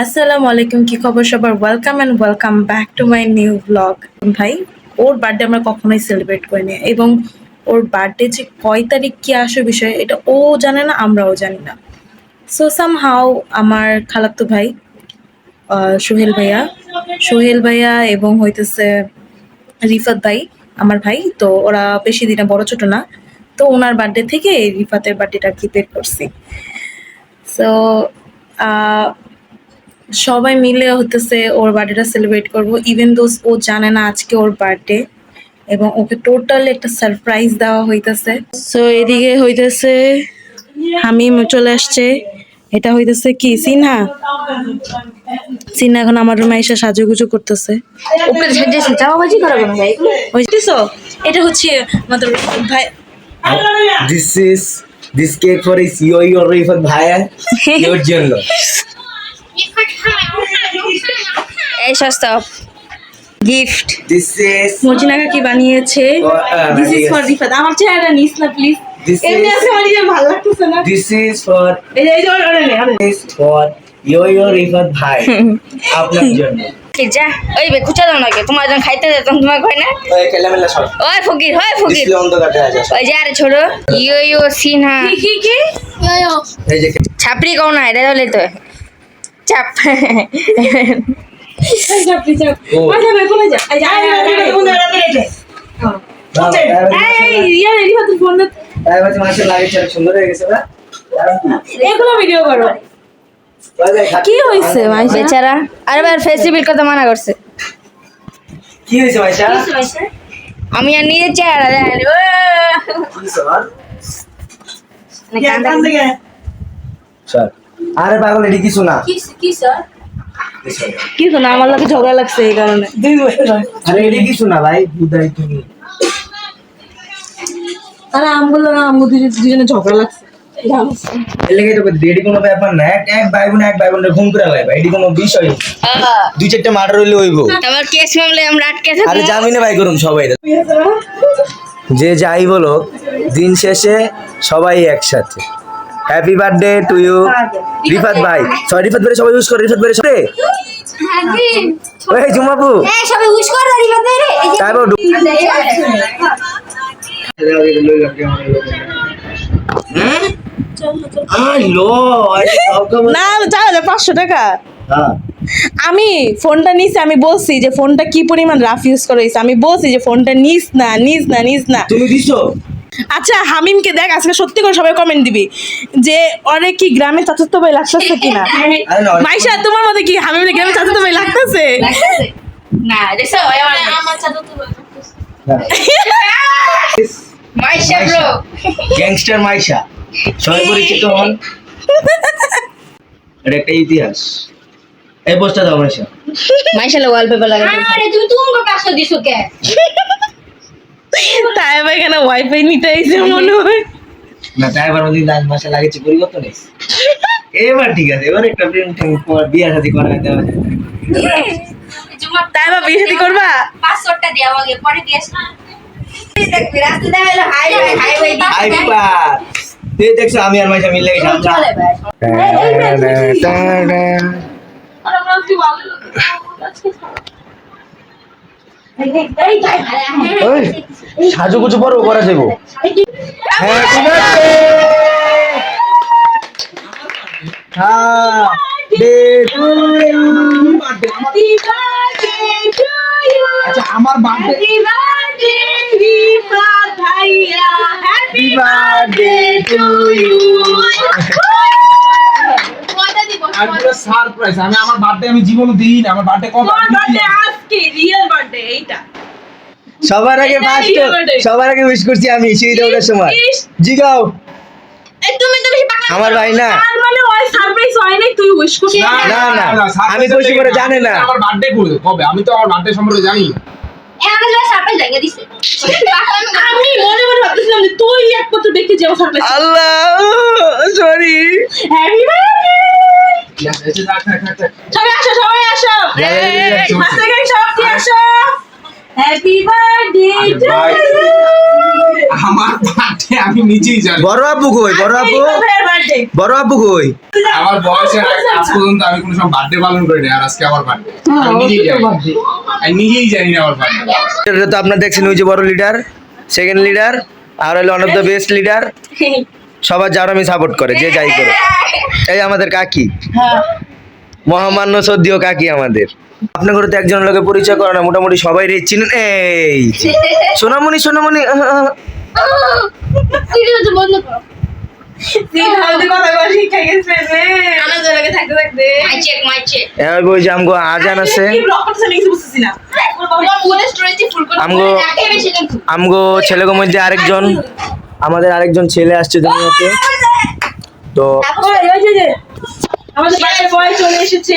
আসসালামু আলাইকুম, কি খবর সবার? Welcome and welcome back to my new blog. ভাই, ওর বার্থডে আমরা কখনোই সেলিব্রেট করিনি, এবং ওর বার্থডে যে কয় তারিখ কি আসে বিষয় এটা ও জানে না, আমরাও জানি না। সো সামহাও আমার খালাতো ভাই সোহেল ভাইয়া এবং হইতেছে রিফাত ভাই, আমার ভাই, তো ওরা বেশি দিনে বড় ছোট না, তো ওনার বার্থডে থেকে রিফাতের বার্থডেটা কি বের করছি। সো সবাই মিলে হতেছে ওর বার্থডেটা সেলিব্রেট করবো, ইভেন দোজ ও জানে না আজকে ওর বার্থডে, এবং ওকে টোটাল একটা সারপ্রাইজ দেওয়া হইতেছে। সো এদিকে হইতেছে হামিম চলে আসছে, এটা হইতেছে কি সিনহা সিনহা এখন আমার রুমে এসে সাজুগুজু করতেছে। ওকে সাজেছে চাওয়াবাজি করা কেন ভাই? বুঝতেছো, এটা হচ্ছে আমাদের ভাই। This cake for is your Rifat bhaiya your জন্য। এই সস্তা গিফট This is মর্জিনাকা কি বানিয়েছে? This is for Rifat. আমার চেহারা নিস না প্লিজ, এমনি আছে আমার নিজের ভালো লাগতেছে না। this is for এই যে ওরে this for your Rifat ভাই আপনার জন্য। কি যা ওই বে খুচা দাও নাকি তোমার যখন খাইতে যেত তোমার কই না ওই খেলামেলা সব ওই ফকির ডিসপ্লে অন্ধ কাটে আছে ওই যে আরে ছোড়ো ইয়ো সিনহা কি এই যে ছাপড়ি কও না এটা হলে তো চাপ ও আচ্ছা ভাই কোনে যা এই ইয়া রিফাতের ফোন না, তাই বাজে মাশাআল্লাহ লাগে সুন্দর হয়ে গেছে না। এগুলো ভিডিও করো। কি হইছে ভাই? বেচারা আরে ভাই ফেস্টিভ্যাল কথা মানা করছে কি হইছে ভাইসা? আমি আর নিজের চেহারা দেখালি কি স্যার? কান্দা স্যার আরে পাগল এডি কিছু না। কি স্যার কিছু না, আমার লাগে ঝগড়া লাগছে এই কারণে। আরে এডি কিছু না ভাই, বুঝাই তুমি। আরে আমগুলো না, আমগো দুজনে ঝগড়া লাগছে। এর লাগে তো এডি কোনো ব্যাপার না। এক ভাই বোনের ঘুম করে লাই ভাই, এডি কোনো বিষয় না। দুই চারটা মার্ডার হইলে হইব। আবার কেস মামলে আমরা আটকে থাকবো আরে জামিনে ভাই করুন সবাই, যে যাই বলো দিন শেষে সবাই একসাথে। Happy birthday to you Rifat ভাই। সরি রিফাত ভাই সবাই ইউজ করে, রিফাত ভাই সবাই ওই জুমাপু সবাই উইশ করে দাঁড়িয়ে বাদ রে তাই বড় না চাইলে 500 টাকা। আমি ফোনটা নিছি, আমি বলছি যে ফোনটা কি পরিমাণ রাফ ইউজ করেছে, আমি বলছি যে ফোনটা নিস না। তুমি দিছো? আচ্ছা হামিমকে দেখ, আজকে সত্যি করে সবাই কমেন্ট দিবি যে ওরে কি গ্রামে চাচাতো ভাই লাগতেছে কিনা। মাইশা তোমার মতে কি হামিমের গ্রামে চাচাতো ভাই লাগতেছে? না দেখছো আমার সাথে তো মাইশা ব্রো গ্যাংস্টার মাইশা সবাই পরিচিত হন। এটা একটা ইতিহাস। এই পোস্টটা দাও মাইশা। মাইশা লো ওয়ালপেপার লাগাই আরে তুমি তোমার পাশে দিছো কে তাই ভাই এখানে ওয়াইফাই নিতে আইছে মনে হয় না, তাই এবার ওদিন লাল মাসে লাগেছে পরিবর্তন হয়েছে। এবার ঠিক আছে, এবার একটা প্রেম বিয়ে শাদী করা দেওয়া যায়। তাই বা বিয়ে শাদী করবা? পাসওয়ার্ডটা দেওয়া আগে পরে দিয়েছ না দেখবি রাস্তা দেখা হলো হাইওয়ে আইপা তুই দেখছ আমি আর মাইশা মিলে গেছি আমরা। ওই সাজুগুজু পরও করা যাবো। আচ্ছা আমার birthday happy birthday to you. Surprise আমি আমার বার্থডে আমি জীবনে দিই না। আমার বার্থডে কবে? আজকে রিয়েল বার্থডে এইটা। সবার আগে ফার্স্ট সবার আগে উইশ করছি আমি সিঁড়ি ওঠার সময়। জিগাও তুমি তো বেশি পাগলা আমার ভাই না। তার মানে ওই সারপ্রাইজ হয় নাই, তুই উইশ করছিস? না আমি খুশি করে জানে না। আমার বার্থডে কবে? আমি তো আমার বার্থডে সম্পর্কে জানি না। এখানে যা সারপ্রাইজ লাগিয়ে দিছে আমি মনে ভাবতেছিলাম যে তুই একমাত্র ব্যক্তি যে সারপ্রাইজ। আল্লাহ সরি। Happy birthday. থাক। সবাই আসো যা, যা, যা, মাস্টার গ্যাং সব কি আসো। হ্যাপি বার্থডে টু ভাই, আমার বার্থডে আমি নিজেই জানি। বড় আপু কই? বড় আপু, বার্থডে বড় আপু কই? আমার বয়সের আজ পর্যন্ত আমি কোনো সময় বার্থডে পালন করিনি, আর আজকে আমার বার্থডে। আমি নিজেই জানি না আমার বার্থডে। এটা তো আপনারা দেখছেন, ওই যে বড় লিডার, সেকেন্ড লিডার, আর হলো one of the best leader. সবার যার আমি সাপোর্ট করে, যে যাই করে। এই আমাদের কাকি, মহামান্য সদ্যীয় কাকি আমাদের। আপনার ঘরে তো একজন লোকের পরিচয় করে না, মোটামুটি সবাই রে চিনেন। এই যে, সোনামণি সোনামণি সিরিয়াস বন্ধ করো কথা বলা শিখে গেছে রে আনন্দ লাগে থাকতে থাকতে মাই চেক ওই যে আমগো আজান আছে, কি ব্লক করতে কিছু বুঝছিস না ওরে স্টোরেজে ফুল করে আমগো- রাখে বেশি কিন্তু আমগো ছেলেগো মধ্যে আরেকজন, আমাদের আরেকজন ছেলে আসছে দুনিয়াতে। তো ওই যে আমাদের বাড়িতে বয় চলে এসেছে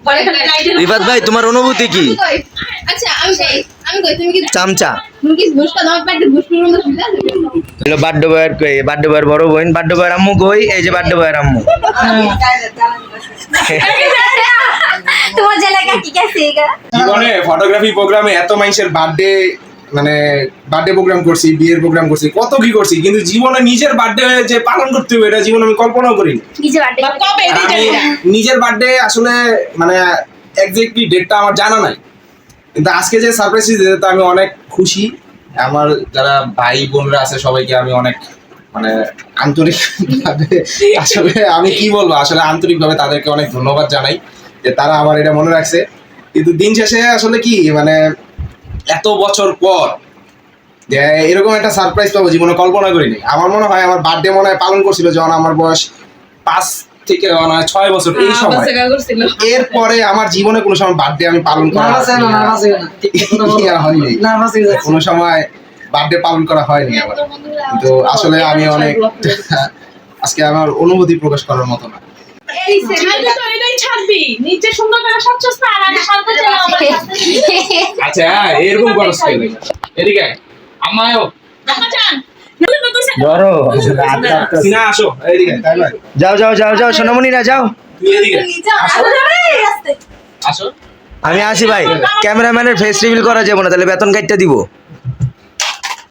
বলে খালি লাইটে রিফাত ভাই, তোমার অনুভূতি কি? আচ্ছা আমি কই তুমি কি চামচা ঘুষটা দাও পেটে ঘুষ করে মতো শুনলা হলো বাড্ডো বয়ের কই, বাড্ডো বয়ের বড় বোন, বাড্ডো বয়ের আম্মু কই? এই যে বাড্ডো বয়ের আম্মু। তোমার জায়গা কি কেসেগা জীবনে ফটোগ্রাফি প্রোগ্রামে এত মানুষের বার্থডে, মানে বার্থডে প্রোগ্রাম করছি, বিয়ের প্রোগ্রাম করছি, কত কি করছি, কিন্তু জীবনে নিজের বার্থডে যে পালন করতে হবে এটা জীবনে আমি কল্পনাও করিনি। কিছু বাড়তে কবে আর আমি নিজের বার্থডে আসলে মানে এক্স্যাক্টলি ডেটটা আমার জানা নাই, কিন্তু আজকে যে সারপ্রাইজ দিতে আমি অনেক খুশি। আমার যারা ভাই বোনরা আছে সবাইকে আমি অনেক মানে আন্তরিকভাবে, আসলে আমি কি বলবো, আসলে আন্তরিকভাবে তাদেরকে অনেক ধন্যবাদ জানাই যে তারা আমার এটা মনে রাখছে। কিন্তু দিন শেষে আসলে কি মানে এত বছর পর যে এরকম একটা সারপ্রাইজ পাবো জীবনে কল্পনা করিনি। আমার মনে হয় আমার বার্থডে মনে হয় পালন করছিল যখন আমার বয়স 5 থেকে মনে হয় 6 বছর, এই সময়। এরপরে আমার জীবনে কোনো সময় বার্থডে আমি পালন করা হয়নি, কোনো সময় বার্থডে পালন করা হয়নি আমার। তো আসলে আমি অনেক আজকে আমার অনুভূতি প্রকাশ করার মতো না। এই সেটা তো এটাই ছাড়বি নিচে সুন্দর করে সাজছস না আর আগে শান্ত ছিল আমার আচ্ছা এরকম করছ কেন? এদিকে আয়। আমায়ও আম্মা জান বড় সিনা আসো, এদিকে আয়, তাই না? যাও যাও যাও যাও সোনামণিরা যাও। তুই এদিকে আসো আস্তে আসো। আমি আসি ভাই, ক্যামেরাম্যানের ফেস রিভিল করা যাবে না, তাহলে বেতন কাটতে দিব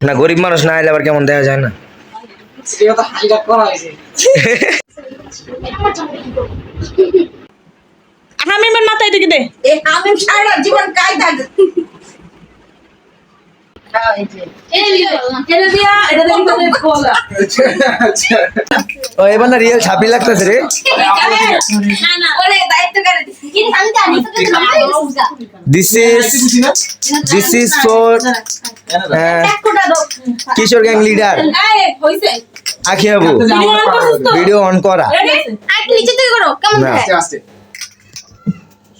না। গরিব মানুষ না এলে আবার কেমন দেখা যায় না। হামিমের মাথায় দিকে দে। এ আমি সারা জীবন কায়দা এটা দিয়ে বলা ও এবার না রিয়েল ছাপি লাগতেছে রে। ওরে দায়িত্ব করে কিন্তু আমি জানি দিস ইজ ফর একটা দাও কিশোর গ্যাং লিডার এই হইছে আখি বাবু। ভিডিও অন করা আর নিচে থেকে করো কেমন না। আস্তে আস্তে।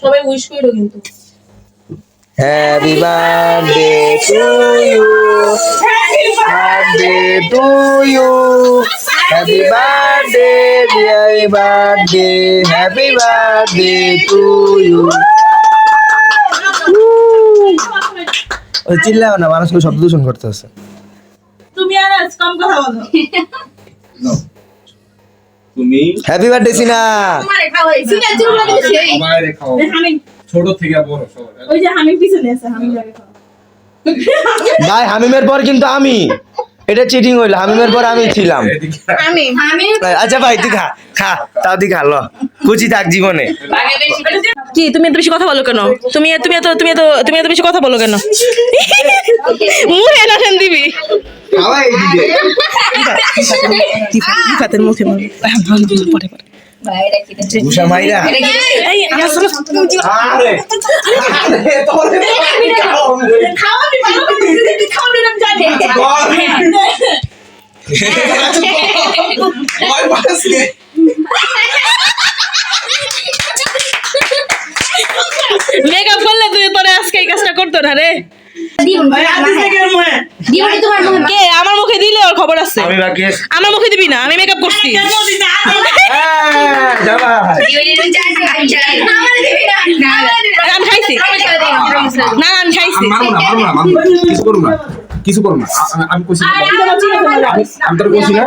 সবাই উইশ করো কিন্তু। Happy birthday to you, birthday to you, happy birthday dear birthday, happy birthday to you. ওই চিল্লাও না, মানুষকে শব্দ দূষণ করতে আছে। তুমি আর কম কথা বলো। তুমি হ্যাপি বার্থডে সিনা। তোমারে খাওয়াই সিনা চুরগুলো দিছি আমায় দেখাও, হামিম ছোট থেকে বড় সবার। ওই যে হামিম পিছনে আছে, হামিম লাগে খাও। ভাই হামিমের পর কিন্তু আমি, এটা চিটিং হইলো, হামিমের পর আমি ছিলাম। এদিকে আমি আচ্ছা ভাই তুই খা খা, তাও তুই খা, ল কুচি থাক জীবনে। কি তুমি এত বেশি কথা বলো কেন? তুমি এত বেশি কথা বলো কেন? মুখে নাটেন দিবি। খাওয়া এইদিকে। হাতের মুখে মারবো। পরে পরে। বাইরে কি দেখছি উষা মাইরা এই আমার সামনে আরে খাওয়াবি ভালো করে দিদি খাওয়াবি না জানি ওই বাসকে মেকআপ করলে তুই তোরে আজকে এই কাজটা করতো না রে। দিও দিও তোমার মুখে কে আমার মুখে দিলে ওর খবর আছে। আমি বাকি আমার মুখে দিবি না, আমি মেকআপ করছি। যা ভাই। দিও জানি আমি জানি আমার দিবি না আমি খাইছি। না না আমি খাইছি। মারবো না, কিছু করব না, কিছু করব না। আমি কইছি না, আমি তোর কইছি না।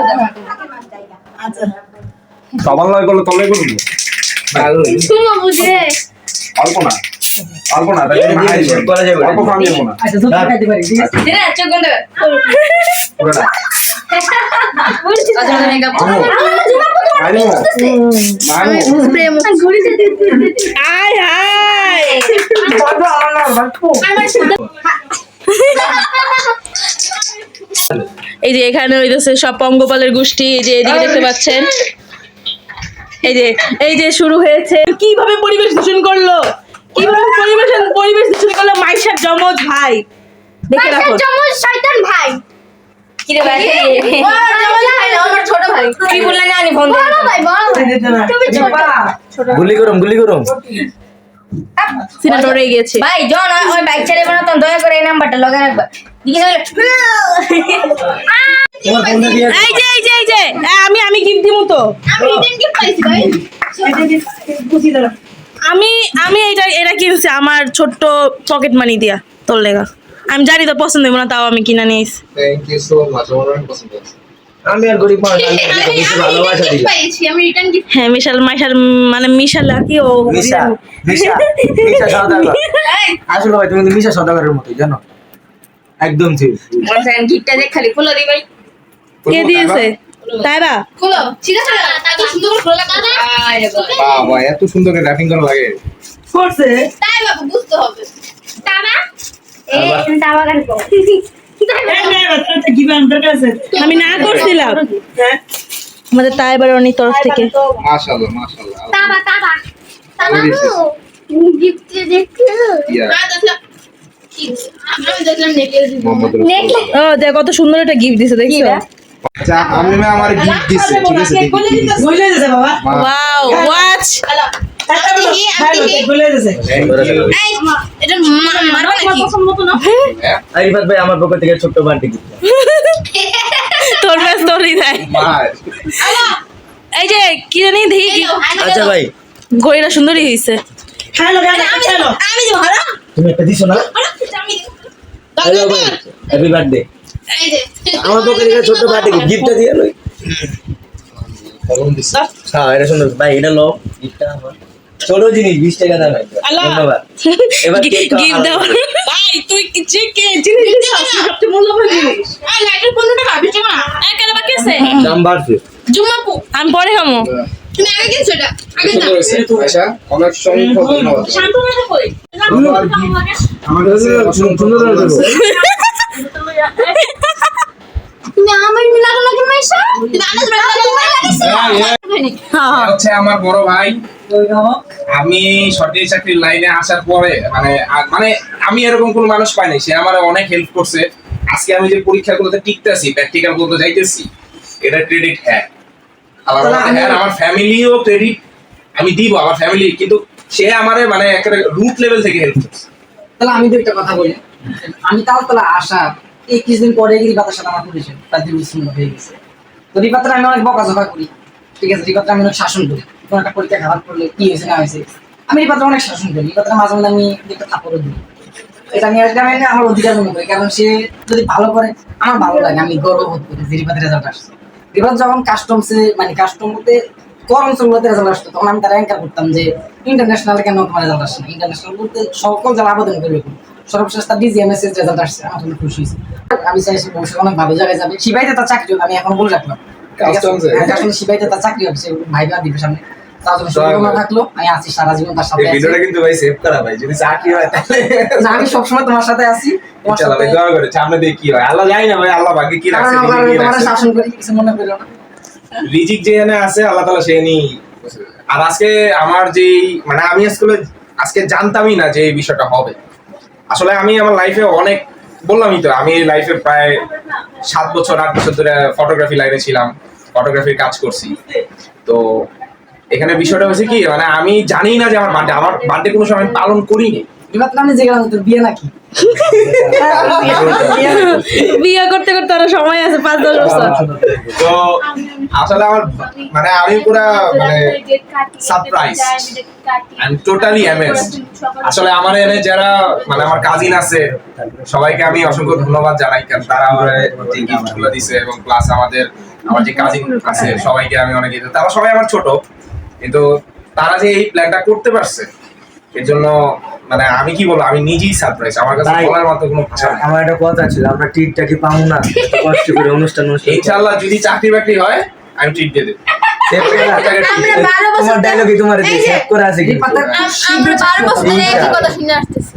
সবার লয় করলে তলে করব। তুমি বুঝে অল্প না। অল্প না তাই জন্য হাই করা যাবে অল্প খাওয়া যাবো না আচ্ছা দুধ খাইতে পারি ঠিক আছে দিনে চোখ বন্ধ কর পুরোটা আচ্ছা মেকআপ আইনো মানো প্রেম আয় হায় এই যে এখানে হইতেছে সব পঙ্গপালের গোষ্ঠী, এই যে এদিকে দেখতে পাচ্ছেন, এই যে শুরু হয়েছে। কিভাবে পরিবেশ দূষণ করলো, কিভাবে পরিবেশ দূষণ করলো মাইশার জমজ ভাই, দেখে রাখুন। শয়তান ভাই কি রে ভাই আমার ছোট ভাই কি বললেন না আমি ফোন বড় ভাই তুমি ছোট গুলি করুম সিনেটরে গিয়েছে। ভাই জন ওই বাইক চালাবে না তো দয়া করে এই নাম্বারটা লগা রাখবা তোমার ফোনটা দিয়ে এই যে আমি গিফট দিমু তো, আমি রিটার্ন গিফট পাইছি ভাই আমি এটা কিনছি আমার ছোট্ট পকেট মানি দিয়া তোর লেগা। আমি জানি তো পছন্দ হবে না, তাও আমি কিনা নিয়ে এসেছি। থ্যাংক ইউ সো মাচ আমার অনেক পছন্দ হয়েছে আমি আর গরিব মানুষ, আমি বেশি ভালোবাসা দিই। পাইছি আমি রিটার্ন গিফট হ্যাঁ মাইশাল মানে মিশালা কি ও মিশা সওদাগর। আসলে ভাই তুমি তো মিশা সওদাগরের মতোই জানো, একদম ঠিক। আমার গিফটটা দেখ খালি খুলে দিই ভাই কে দিয়েছে তাইবা? খুলো সিধা সিধা এত সুন্দর করে খোলা কাটা বাবা এত সুন্দর করে র‍্যাপিং করা লাগে করছে তাই বাবু বুঝতে হবে তাবা তাবা গান কো আমি না করছিলাম আমাদের তাইবার অনেক তরফ থেকে। মাশাআল্লাহ মাশাআল্লাহ তাবা তাবা তাবা গিফট দেখো ইয়া আমি দেখলাম নেকলেস মোহাম্মদ রাসূলুল্লাহ ও দেখ কত সুন্দর একটা গিফট দিছে, দেখছো? আচ্ছা আমি আমার গিফট দিছে ঠিক আছে বলে দিছে বাবা ওয়াও ওয়াচ বলে দিছে এটা মারবা নাকি পছন্দ মতো না আরিফাত ভাই আমার পক্ষ থেকে ছোট্ট বার্থডে গিফট। তোর ব্যাস তোরই দেয়। মার এই যে কি জানি দেখি আচ্ছা ভাই ঘড়িটা সুন্দরই হয়েছে। হ্যালো হ্যালো আমি দিব হ্যাঁ তুমি একটা দিছো না? আমি হ্যালো ভাই হ্যাপি বার্থডে। এই যে আমার পক্ষ থেকে ছোট্ট বার্থডে গিফটটা দিয়ে লই। ফলন দিছে হ্যাঁ এটা সুন্দর ভাই, এটা লো গিফটটা আমার ছোট জিনিস 20 টাকা দাম একদম। ধন্যবাদ। এবার কেক গিফট দাও ভাই, তুই যে জিনিস সবচেয়ে মূল্যবান জিনিস। এই লাইটের 15 টাকা বিচে না আর কেন বাকি আছে? দাম বাড়ছে। জুমাপু আমি পরে খামো। তুমি আগে কিনছো এটা আগে সুন্দর দাও হয়েছে আয়শা অনেক সংখ্যক ধন্যবাদ শান্ত ভাষা কই? আমার কাছে সুন্দর হয়েছে তুমি আমার মিলা লাগে মাইশা তুমি আনাজ বেলা লাগিস হচ্ছে আমার বড় ভাই। আমি সরকারি চাকরির লাইনে আসার পরে মানে আমি এরকম কোন মানুষ পাইনি, সে আমার অনেক হেল্প করছে। আজকে আমি যে পরীক্ষাগুলোতে টিকতেছি, প্র্যাকটিক্যাল গুলোতে যাইতেছি, এটা ক্রেডিট হ্যাঁ আবার হ্যাঁ আমার ফ্যামিলিও ক্রেডিট আমি দিব আমার ফ্যামিলি, কিন্তু সে আমারে মানে একটা রুট লেভেল থেকে হেল্প করছে। তাহলে আমি তো একটা কথা বলি, আমি তাহলে আসা এই কিছুদিন পরে রিপাতার সাথে আমার পরিচয়, তার দিয়ে সুন্দর হয়ে গেছে। তো রিপাতার আমি অনেক বকাঝকা করি, ঠিক আছে, রিপাতার আমি অনেক শাসন করি। কোনো একটা পরীক্ষা খারাপ করলে কি হয়েছে না হয়েছে আমি রিপাতার অনেক শাসন করি। রিপাতার মাঝে মাঝে আমি একটা থাপ্পড়ও দিই, এটা নিয়ে আসলে আমি আমার অধিকার মনে করি, কারণ সে যদি ভালো করে আমার ভালো লাগে, আমি গর্ব বোধ করি যে রিপাতের রেজাল্ট আসছে। রিপাত যখন কাস্টমসে মানে কাস্টমতে কর অঞ্চলগুলোতে রেজাল্ট আসতো, তখন আমি তারা অ্যাঙ্কার করতাম যে ইন্টারন্যাশনালে কেন তোমার রেজাল্ট আসছে না, ইন্টারন্যাশনাল বলতে সকল যারা আবেদন করবে সর্বশেষ তার ডিজিএমএস এর রেজাল্ট আসছে, আমার জন্য খুশি হয়েছে। আমি চাই সে ভবিষ্যতে অনেক ভালো জায়গায় যাবে। শিবাইতে তার চাকরি হবে, আমি এখন বলে রাখলাম কাস্টমসে শিবাইতে তার চাকরি হবে, সে ভাইবা দিবে সামনে, তার জন্য শুভকামনা থাকলো। আমি আছি সারা জীবন তার সাথে এই ভিডিওটা কিন্তু ভাই সেভ করা ভাই, যদি চাকরি হয় তাহলে আমি সবসময় তোমার সাথে আছি, তোমার ইনশাআল্লাহ ভাই সাথে দোয়া করে সামনে দিয়ে কি হয় আল্লাহ জানি না ভাই, আল্লাহ বাকি কি রাখছে তোমার শাসন করি, কিছু মনে করো না। রিজিক যেখানে আছে আল্লাহ তাআলা সেখানেই। আর আজকে আমার যেই মানে আমি আজকে জানতামই না যে এই বিষয়টা হবে। আসলে আমি আমার লাইফে অনেক বললামই তো, আমি লাইফে প্রায় 7 বছর 8 বছর ধরে ফটোগ্রাফি লাইনে ছিলাম, ফটোগ্রাফির কাজ করছি। তো এখানে বিষয়টা হচ্ছে কি মানে আমি জানি না যে আমার বার্থডে কোনো সময় আমি পালন করিনি। এবার তো আমি জিজ্ঞাসা তোর বিয়ে নাকি? বিয়ে করতে করতে আরো সময় আছে 5-10 বছর। তো আসলে আমার মানে আমি পুরা মানে surprise, I am totally amazed. আসলে আমার এনে যারা মানে আমার কাজিন আছে সবাইকে আমি অসংখ্য ধন্যবাদ জানাই, কারণ তারা আমার যে গিফটগুলো দিছে, এবং প্লাস আমার যে কাজিন আছে সবাইকে আমি অনেক তারা সবাই আমার ছোট, কিন্তু তারা যে এই প্ল্যানটা করতে পারছে এর জন্য মানে আমি কি বলবো, আমি নিজেই সারপ্রাইজ, আমার কাছে ভাই, বলার মতো কোনো ভাষা নেই। আমার একটা কথা ছিল, আমরা টিটটা কি পাবো না? এত কষ্ট করে অনুষ্ঠান ইনশাআল্লাহ যদি চাকরি বাকরি হয় আমি ট্রিট দিয়ে দেবো। আমরা 12 বছর তোমার ডায়লগই তোমার এই যে, সেভ করে আছে কিন্তু। রিফাতের আমরা 12 বছর ধরে একই কথা শুনে আসতেছি।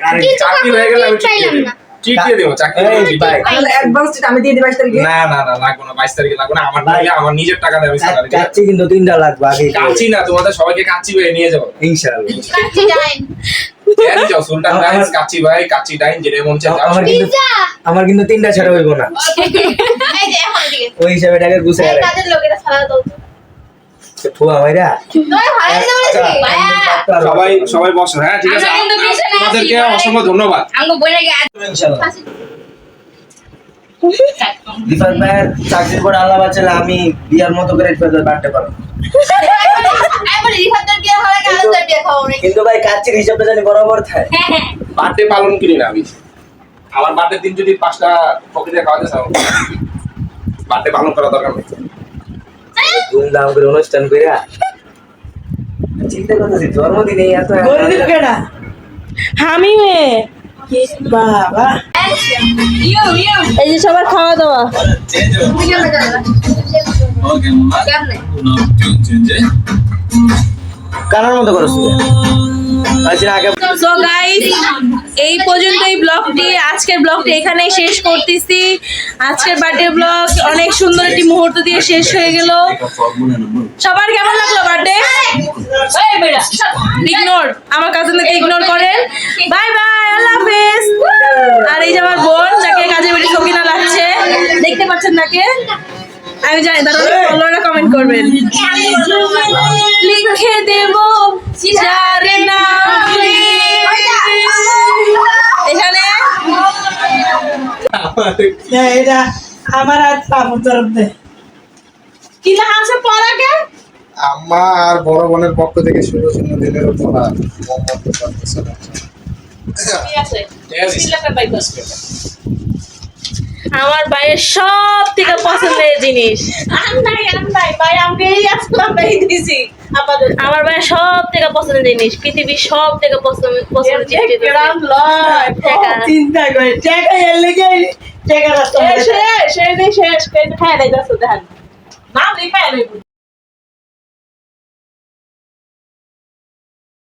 আরে চাকরি হয়ে গেলে আমি ট্রিট দিয়ে চাইলাম দেবো, না। ট্রিট দিয়ে দেবো, চাকরি হলে এই treat ভাই, দিয়ে দেবো। অ্যাডভান্স আমি দিয়ে দিই 22 তারিখে। না না না লাগবে না, 22 তারিখে লাগবে না, আমার ভাই। তাহলে আমার নিজের টাকা দিয়ে আমি স্যালারি দিয়ে কাচ্চি কিন্তু 3টা লাগবে আগে। কাচ্চি না, তোমাদের সবাইকে কাচ্চি ভাই নিয়ে যাবো। ইনশাআল্লাহ। কাচ্চি ডাইন। কেন যাও, সুলতান ডাইন্স, কাচ্চি ভাই, কাচ্চি ডাইন, যেটা মন চায় যাও। আমার কিন্তু 3টা ছাড়া হইব না, এই যে এখন দিকে। ওই হিসাবে টাকা গুছাই এই রাখ। কাজের লোকেরা ছাড়া দাও তো। ফুয়া ভাইরা তোমায় হারাই দিতে বলেছি। ভাইয়া। সবাই সবাই বসো, হ্যাঁ ঠিক আছে, আমরা কিন্তু পিছনে আছি, তোমাদেরকে ভাই। অসংখ্য ধন্যবাদ। আমগো বইরে গে ইনশাআল্লাহ। রিফাত ভাইয়ের চাকরির পর আল্লাহ বাঁচালে আমি বিয়ার মতো করে রিফাত ভাই বাড়তে পারবো। আমি বলি রিফাতের বিয়ে হলে কালো তোর বিয়ে খাবো নাকি? কিন্তু ভাই কাচ্চির হিসাবটা জানি বরাবর থাকে। বার্থডে পালন করি না আমি, আমার বার্থডে দিন যদি 5টা পকেটে খাওয়াতে চাও, বার্থডে পালন করা দরকার নেই। ধুমধাম করে অনুষ্ঠান করে চিন্তা করতেছি জন্মদিনে এত আমি বাবা এই যে সবার খাওয়া দাওয়া কেমনে? কানার মতো করছ আচ্ছা আগে সো গাইস এই পর্যন্ত এই ব্লগটি আজকের ব্লগটি এখানেই শেষ করতেছি। আজকের বার্থডে ব্লগ অনেক সুন্দর একটি মুহূর্ত দিয়ে শেষ হয়ে গেল। সবার কেমন লাগলো বার্থডে? ইগনোর, আমার কাজিনকে ইগনোর করেন। বাই বাই, আল্লাহ হাফেজ। আর এই যে আমার বোন যাকে কাজে বেরিয়ে সকিনা লাগছে, দেখতে পাচ্ছেন নাকে? আমি জানি তারা ফলোয়াররা কমেন্ট করবেন। লিখে দেব যার নামে এখানে এটা আমার আর আপন তরফ দে কি লেখা আছে পড়াকে? আম্মা আর বড় বোনের পক্ষ থেকে শুভ জন্মদিনের উপহার। আমার ভাইয়ের সব থেকে পছন্দের জিনিস ভাই আমাকে এই আসলাম ভাই দিছি আপাতত আমার ভাইয়ের সব থেকে পছন্দের জিনিস, পৃথিবীর সব থেকে পছন্দের জিনিস চিন্তা করে টাকা এর লেগে টাকা রাস্তা শেষ খাই নাই যাচ্ছে দেখেন না দেখাই